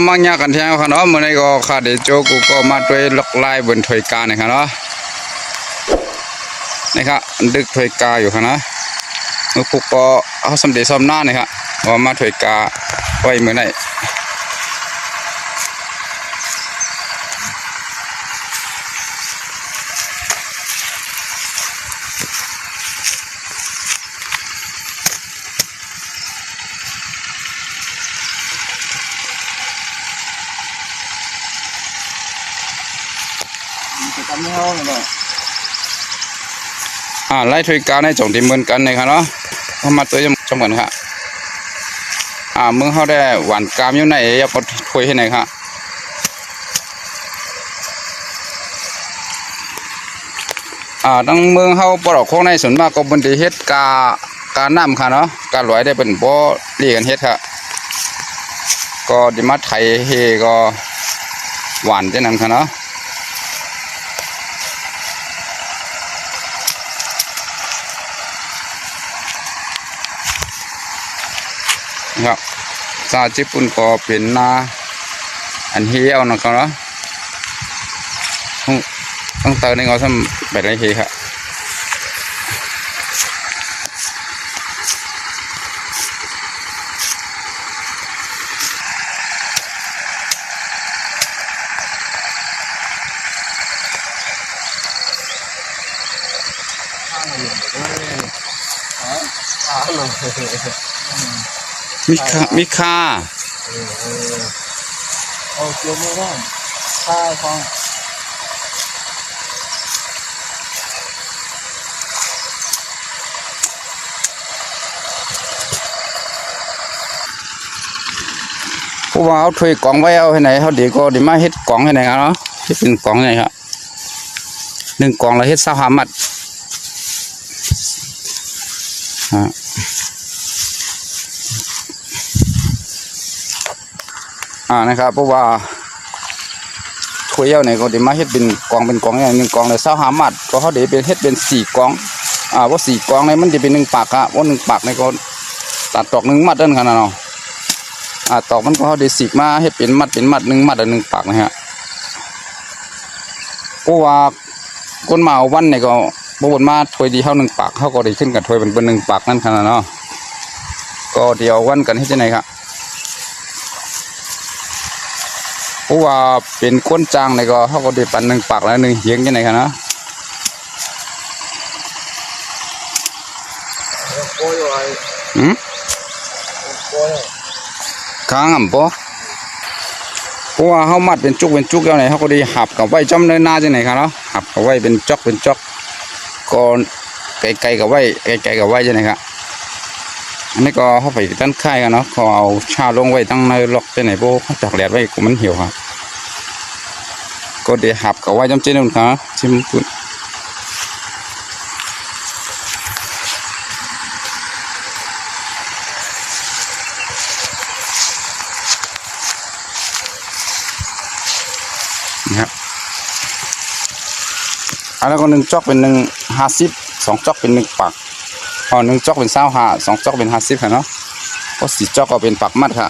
มังยากันแทงค่ะเนาะเมื่อไงก็ขาดเดโจกูก็มาด้วยล็อกไล่บนถอยกาเนี่ยค่ะเนาะนี่ครับดึกถอยกาอยู่ค่ะนะเมื่อปุ๊กก็เอาสำเร็จซ้อมหน้าเนี่ยครับว่ามาถอยกาไว้เมื่อไหร่ไล่ถอยกาในจ่องที่เหมือนกันเลยค่ะเนาะเข้ามาตัวจังเหมือนค่ะมึงเขาได้หวานกามอยู่ไหนอย่าปดถอยให้ไหนค่ะตั้งเมืองเขาปลอกของในส่วนมากก็บนที่เฮ็ดการน้ำค่ะเนาะการลอยได้เป็นบ่อเลี้ยงเฮ็ดค่ะก็ดิมาไถเฮก็หวานเช่นนั้นค่ะเนาะครับซาจิปุ่นก็เป็นนาอันเฮียวนะครับเนาะต้องเติมในงอซ้ำแบบไรเฮครับมิคาโอ้เกี่ยวไม่ได้ใช่ฟังผู้ว่าเอาถ้วยกล่องไว้เอาให้ไหนเขาเดี๋ยวก็ดีมาเฮ็ดกล่องให้ไหนครับเนาะเฮ็ดเป็นกล่องไงครับ1 กล่องเราเฮ็ด25 มัดนะครับเพราะว่าถ้วยเอาไหนก็ดีมาเฮ็ดเป็นกล่องอย่าง1 กล่องเลย25 มัดก็เขาเดี๋ยวเป็นเฮ็ดเป็น4 กล่องว่า4 กล่องในมันจะเป็น1 ปากครับว่า1 ปากในก็ตัดตอก1 มัดเดินขนาดเนาะตอกมันก็เขาเดี๋ยวสีมาให้เป็นมัด1 มัด1 ปากนะฮะเพราะว่าคนมาวันเนี่ยก็บนมาถ้วยดีเท่า1 ปากเขาก็ได้ขึ้นกับถ้วยเป็น1 ปากนั่นขนาดเนาะก็เดี๋ยววันกันให้ที่ไหนครับเพราะว่าเป็นก้นจางเนี่ยก็เขาก็ได้ปั่น1 ปากแล้ว1 เฮียงที่ไหนครับเนาะค้างอ่ะปะเพราะว่าเขามัดเป็นจุกแล้วไหนเขาก็ได้หับกับไว้จำเนินหน้าที่ไหนครับเนาะหับกับไว้เป็นจอกก็ไกลกับไว้ที่ไหนครับอันนี้ก็เขาไปตั้งค่ายกันเนาะเขาเอาชาลงไว้ตั้งในล็อกที่ไหนโบเขาจักแหลดไว้กูมันเหี่ยวครับก็ได้หับกับไว้จำเจนุ่นครับชิมปุ่นนะครับแล้วก็1 จอกเป็น50 2 จอกเป็น1 ปาก1 จอกเป็น25 2 จอกเป็น50ค่ะเนาะก็4 จอกก็เป็นปากมัดค่ะ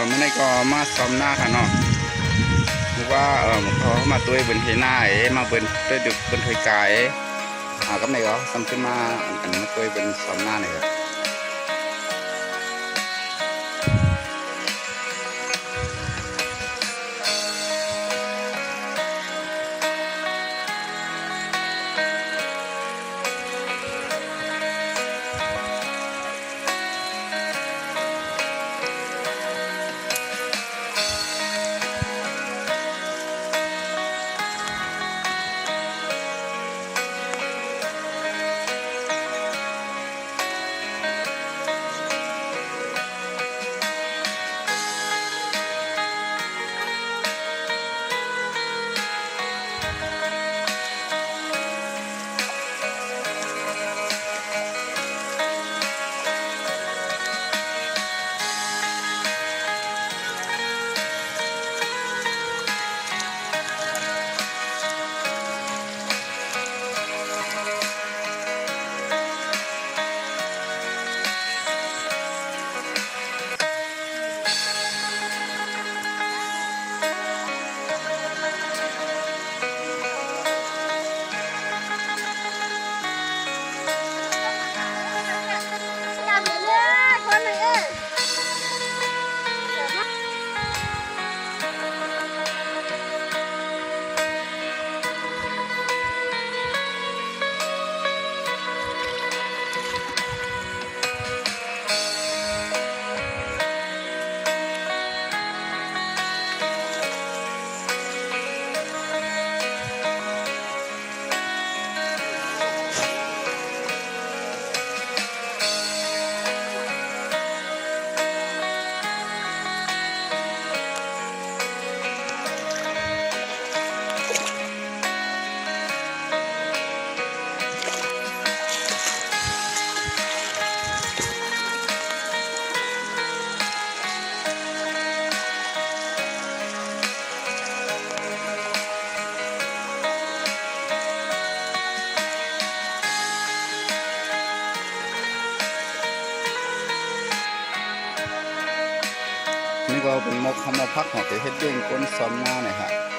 เมื่อไหร่ก็มาซ้อมหน้าค่ะเนาะหรือว่าเขามาตัวบนเฮหน้ามาบนตัวดึกบนถอยกายกับไหนก็ซ้ำขึ้นมาอันมาตัวบนซ้อมหน้าหน่อยครับนี่ก็เป็นมกเขามาพักของไปเฮ็ดเด้งก้นซ้อมหน้าหน่อยครับ